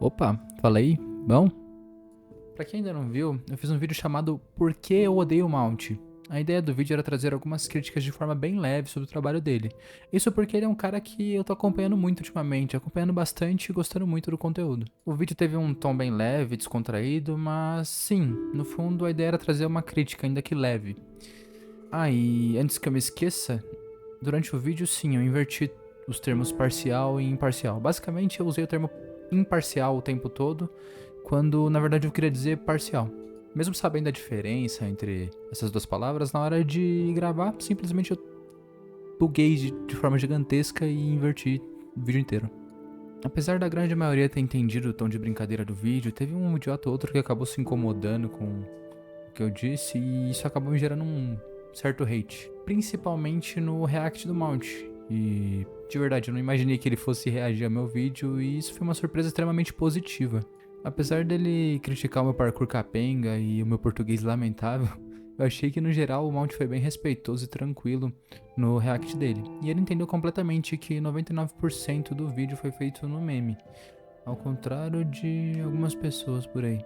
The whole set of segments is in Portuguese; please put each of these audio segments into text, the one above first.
Opa, falei? Bom? Pra quem ainda não viu, eu fiz um vídeo chamado Por que eu odeio o Mount? A ideia do vídeo era trazer algumas críticas de forma bem leve sobre o trabalho dele. Isso porque ele é um cara que eu tô acompanhando muito ultimamente, acompanhando bastante e gostando muito do conteúdo. O vídeo teve um tom bem leve, descontraído, mas sim, no fundo a ideia era trazer uma crítica, ainda que leve. Ah, e antes que eu me esqueça, durante o vídeo sim, eu inverti os termos parcial e imparcial. Basicamente eu usei o termo imparcial o tempo todo, quando na verdade eu queria dizer parcial. Mesmo sabendo a diferença entre essas duas palavras, na hora de gravar, simplesmente eu buguei de forma gigantesca e inverti o vídeo inteiro. Apesar da grande maioria ter entendido o tom de brincadeira do vídeo, teve um idiota ou outro que acabou se incomodando com o que eu disse e isso acabou me gerando um certo hate. Principalmente no react do Mount. E de verdade, eu não imaginei que ele fosse reagir ao meu vídeo e isso foi uma surpresa extremamente positiva. Apesar dele criticar o meu parkour capenga e o meu português lamentável, eu achei que no geral o Mount foi bem respeitoso e tranquilo no react dele. E ele entendeu completamente que 99% do vídeo foi feito no meme, ao contrário de algumas pessoas por aí.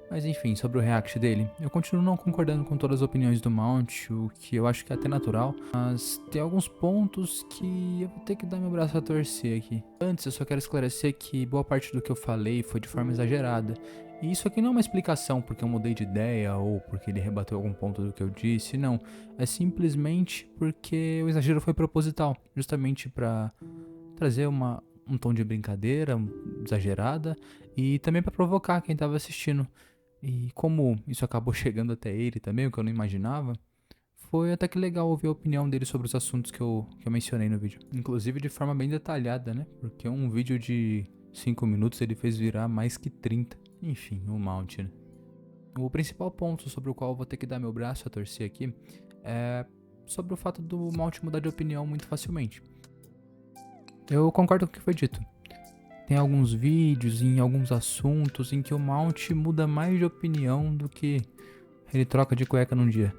Mas enfim, sobre o react dele, eu continuo não concordando com todas as opiniões do Mount, o que eu acho que é até natural, mas tem alguns pontos que eu vou ter que dar meu braço a torcer aqui. Antes, eu só quero esclarecer que boa parte do que eu falei foi de forma exagerada. E isso aqui não é uma explicação porque eu mudei de ideia ou porque ele rebateu algum ponto do que eu disse, não. É simplesmente porque o exagero foi proposital, justamente para trazer um tom de brincadeira exagerada e também para provocar quem estava assistindo. E como isso acabou chegando até ele também, o que eu não imaginava, foi até que legal ouvir a opinião dele sobre os assuntos que eu mencionei no vídeo. Inclusive de forma bem detalhada, né? Porque um vídeo de 5 minutos ele fez virar mais que 30. Enfim, o Mount, né? O principal ponto sobre o qual eu vou ter que dar meu braço a torcer aqui é sobre o fato do Mount mudar de opinião muito facilmente. Eu concordo com o que foi dito. Tem alguns vídeos em alguns assuntos em que o Mount muda mais de opinião do que ele troca de cueca num dia.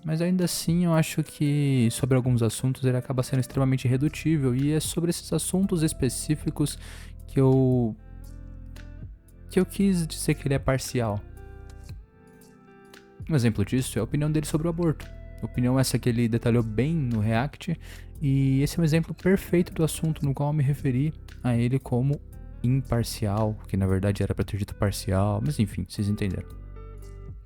Mas ainda assim eu acho que sobre alguns assuntos ele acaba sendo extremamente irredutível e é sobre esses assuntos específicos que eu quis dizer que ele é parcial. Um exemplo disso é a opinião dele sobre o aborto. Opinião essa que ele detalhou bem no React, e esse é um exemplo perfeito do assunto no qual eu me referi a ele como imparcial, que na verdade era para ter dito parcial, mas enfim, vocês entenderam.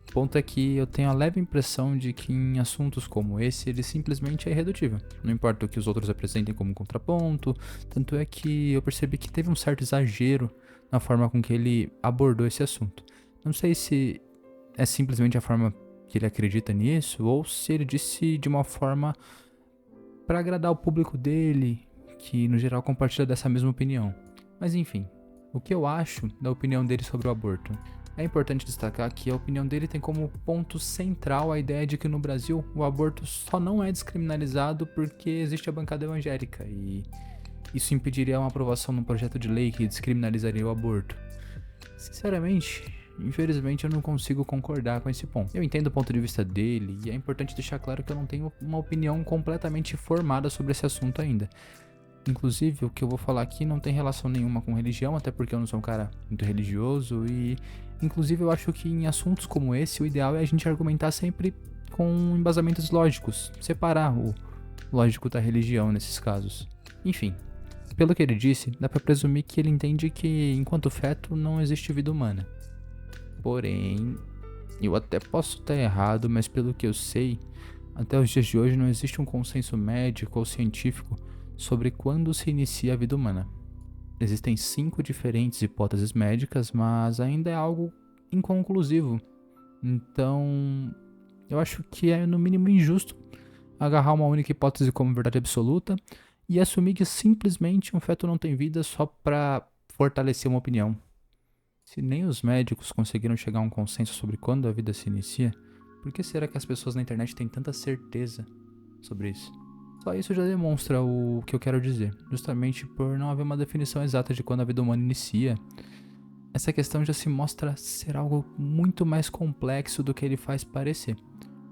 O ponto é que eu tenho a leve impressão de que em assuntos como esse ele simplesmente é irredutível. Não importa o que os outros apresentem como contraponto, tanto é que eu percebi que teve um certo exagero na forma com que ele abordou esse assunto. Não sei se é simplesmente a forma que ele acredita nisso, ou se ele disse de uma forma para agradar o público dele, que no geral compartilha dessa mesma opinião. Mas enfim, o que eu acho da opinião dele sobre o aborto? É importante destacar que a opinião dele tem como ponto central a ideia de que no Brasil o aborto só não é descriminalizado porque existe a bancada evangélica e isso impediria uma aprovação num projeto de lei que descriminalizaria o aborto. Sinceramente, infelizmente eu não consigo concordar com esse ponto. Eu entendo o ponto de vista dele e é importante deixar claro que eu não tenho uma opinião completamente formada sobre esse assunto ainda. Inclusive, o que eu vou falar aqui não tem relação nenhuma com religião, até porque eu não sou um cara muito religioso e, inclusive, eu acho que em assuntos como esse, o ideal é a gente argumentar sempre com embasamentos lógicos, separar o lógico da religião nesses casos. Enfim, pelo que ele disse, dá pra presumir que ele entende que, enquanto feto, não existe vida humana. Porém, eu até posso estar errado, mas pelo que eu sei, até os dias de hoje não existe um consenso médico ou científico sobre quando se inicia a vida humana. Existem 5 diferentes hipóteses médicas, mas ainda é algo inconclusivo. Então, eu acho que é no mínimo injusto agarrar uma única hipótese como verdade absoluta e assumir que simplesmente um feto não tem vida só para fortalecer uma opinião. Se nem os médicos conseguiram chegar a um consenso sobre quando a vida se inicia, por que será que as pessoas na internet têm tanta certeza sobre isso? Só isso já demonstra o que eu quero dizer. Justamente por não haver uma definição exata de quando a vida humana inicia, essa questão já se mostra ser algo muito mais complexo do que ele faz parecer.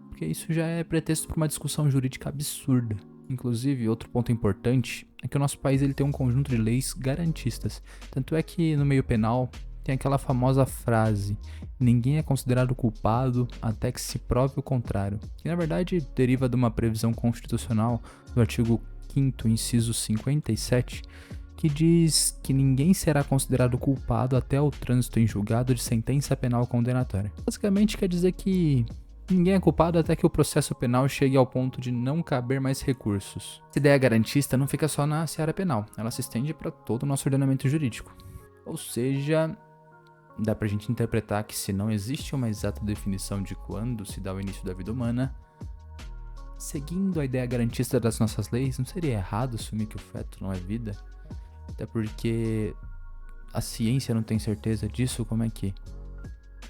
Porque isso já é pretexto para uma discussão jurídica absurda. Inclusive, outro ponto importante é que o nosso país ele tem um conjunto de leis garantistas. Tanto é que no meio penal tem aquela famosa frase: ninguém é considerado culpado até que se prove o contrário, que na verdade deriva de uma previsão constitucional do artigo 5º, inciso 57, que diz que ninguém será considerado culpado até o trânsito em julgado de sentença penal condenatória. Basicamente quer dizer que ninguém é culpado até que o processo penal chegue ao ponto de não caber mais recursos. Essa ideia garantista não fica só na seara penal, ela se estende para todo o nosso ordenamento jurídico. Ou seja, dá pra gente interpretar que se não existe uma exata definição de quando se dá o início da vida humana, seguindo a ideia garantista das nossas leis, não seria errado assumir que o feto não é vida? Até porque a ciência não tem certeza disso, como é que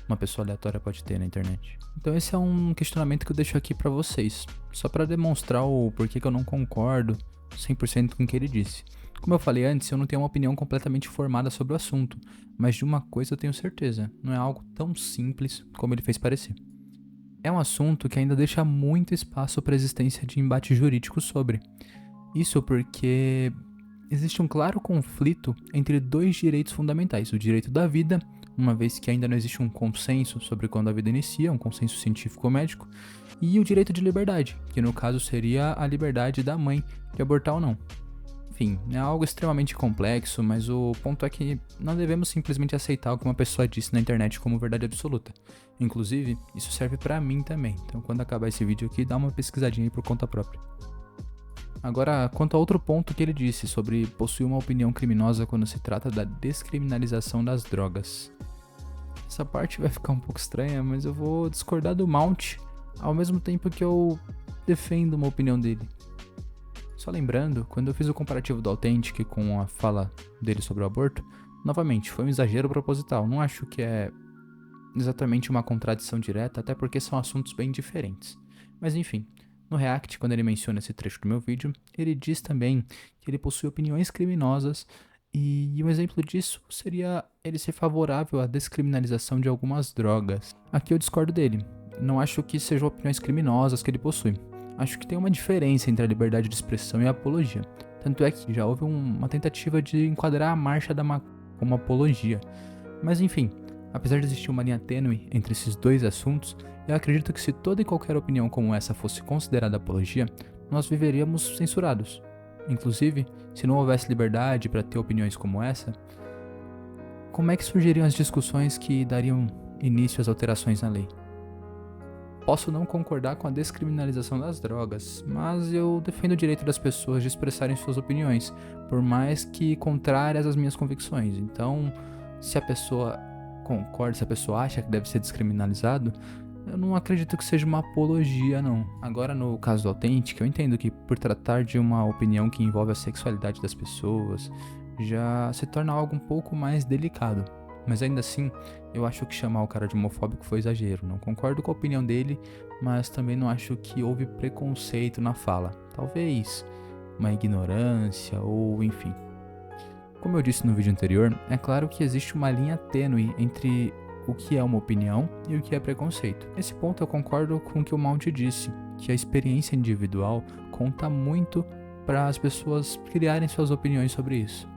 uma pessoa aleatória pode ter na internet? Então esse é um questionamento que eu deixo aqui pra vocês, só pra demonstrar o porquê que eu não concordo 100% com o que ele disse. Como eu falei antes, eu não tenho uma opinião completamente formada sobre o assunto, mas de uma coisa eu tenho certeza, não é algo tão simples como ele fez parecer. É um assunto que ainda deixa muito espaço para a existência de embate jurídico sobre. Isso porque existe um claro conflito entre dois direitos fundamentais, o direito da vida, uma vez que ainda não existe um consenso sobre quando a vida inicia, um consenso científico-médico, e o direito de liberdade, que no caso seria a liberdade da mãe de abortar ou não. Enfim, é algo extremamente complexo, mas o ponto é que não devemos simplesmente aceitar o que uma pessoa disse na internet como verdade absoluta. Inclusive, isso serve pra mim também, então quando acabar esse vídeo aqui, dá uma pesquisadinha aí por conta própria. Agora, quanto a outro ponto que ele disse sobre possuir uma opinião criminosa quando se trata da descriminalização das drogas. Essa parte vai ficar um pouco estranha, mas eu vou discordar do Mount ao mesmo tempo que eu defendo uma opinião dele. Só lembrando, quando eu fiz o comparativo do Authentic com a fala dele sobre o aborto, novamente, foi um exagero proposital. Não acho que é exatamente uma contradição direta, até porque são assuntos bem diferentes. Mas enfim, no React, quando ele menciona esse trecho do meu vídeo, ele diz também que ele possui opiniões criminosas e um exemplo disso seria ele ser favorável à descriminalização de algumas drogas. Aqui eu discordo dele. Não acho que sejam opiniões criminosas que ele possui. Acho que tem uma diferença entre a liberdade de expressão e a apologia. Tanto é que já houve uma tentativa de enquadrar a marcha da maconha como apologia. Mas enfim, apesar de existir uma linha tênue entre esses dois assuntos, eu acredito que se toda e qualquer opinião como essa fosse considerada apologia, nós viveríamos censurados. Inclusive, se não houvesse liberdade para ter opiniões como essa, como é que surgiriam as discussões que dariam início às alterações na lei? Posso não concordar com a descriminalização das drogas, mas eu defendo o direito das pessoas de expressarem suas opiniões, por mais que contrárias às minhas convicções. Então, se a pessoa concorda, se a pessoa acha que deve ser descriminalizado, eu não acredito que seja uma apologia, não. Agora, no caso do Authentic, eu entendo que por tratar de uma opinião que envolve a sexualidade das pessoas, já se torna algo um pouco mais delicado. Mas ainda assim, eu acho que chamar o cara de homofóbico foi exagero. Não concordo com a opinião dele, mas também não acho que houve preconceito na fala. Talvez uma ignorância ou enfim. Como eu disse no vídeo anterior, é claro que existe uma linha tênue entre o que é uma opinião e o que é preconceito. Nesse ponto eu concordo com o que o Mount disse, que a experiência individual conta muito para as pessoas criarem suas opiniões sobre isso.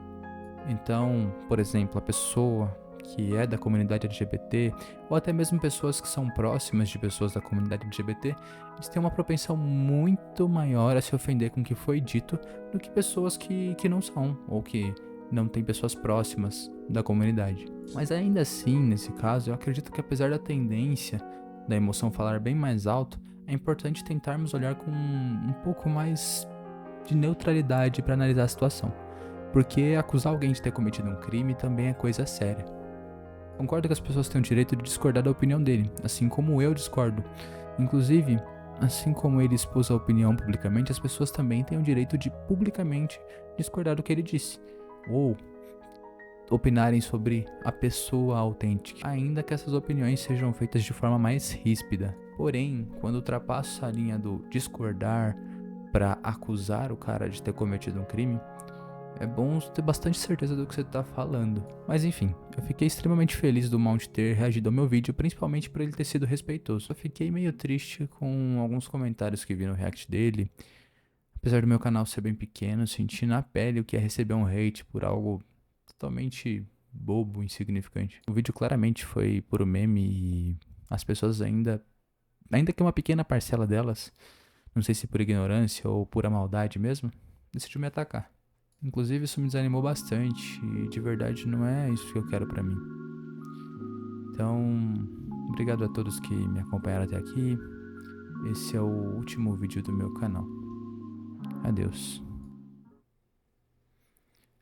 Então, por exemplo, a pessoa que é da comunidade LGBT, ou até mesmo pessoas que são próximas de pessoas da comunidade LGBT, eles têm uma propensão muito maior a se ofender com o que foi dito do que pessoas que não são, ou que não têm pessoas próximas da comunidade. Mas ainda assim, nesse caso, eu acredito que apesar da tendência da emoção falar bem mais alto, é importante tentarmos olhar com um pouco mais de neutralidade para analisar a situação. Porque acusar alguém de ter cometido um crime também é coisa séria. Concordo que as pessoas têm o direito de discordar da opinião dele, assim como eu discordo. Inclusive, assim como ele expôs a opinião publicamente, as pessoas também têm o direito de publicamente discordar do que ele disse. Ou opinarem sobre a pessoa autêntica, ainda que essas opiniões sejam feitas de forma mais ríspida. Porém, quando ultrapassa a linha do discordar para acusar o cara de ter cometido um crime, é bom ter bastante certeza do que você tá falando. Mas enfim, eu fiquei extremamente feliz do Mount ter reagido ao meu vídeo, principalmente por ele ter sido respeitoso. Eu fiquei meio triste com alguns comentários que vi no react dele, Apesar do meu canal ser bem pequeno, senti na pele o que é receber um hate por algo totalmente bobo, insignificante. O vídeo claramente foi puro meme e as pessoas ainda que uma pequena parcela delas, não sei se por ignorância ou pura maldade mesmo, decidiu me atacar. Inclusive isso me desanimou bastante e de verdade não é isso que eu quero pra mim. Então, obrigado a todos que me acompanharam até aqui. Esse é o último vídeo do meu canal. Adeus.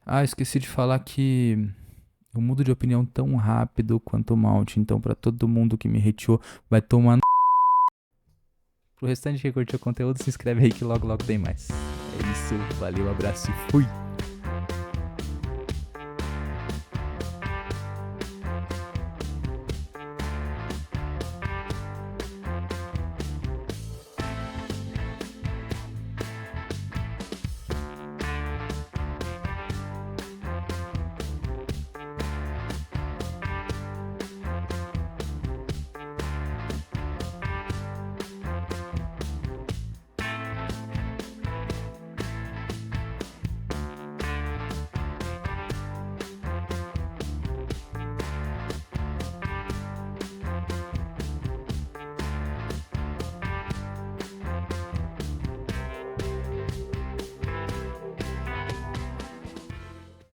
Ah, esqueci de falar que eu mudo de opinião tão rápido quanto o Mount, então pra todo mundo que me hateou, vai tomar no... Pro restante que curtiu o conteúdo, se inscreve aí que logo logo tem mais. É isso, valeu, abraço e fui!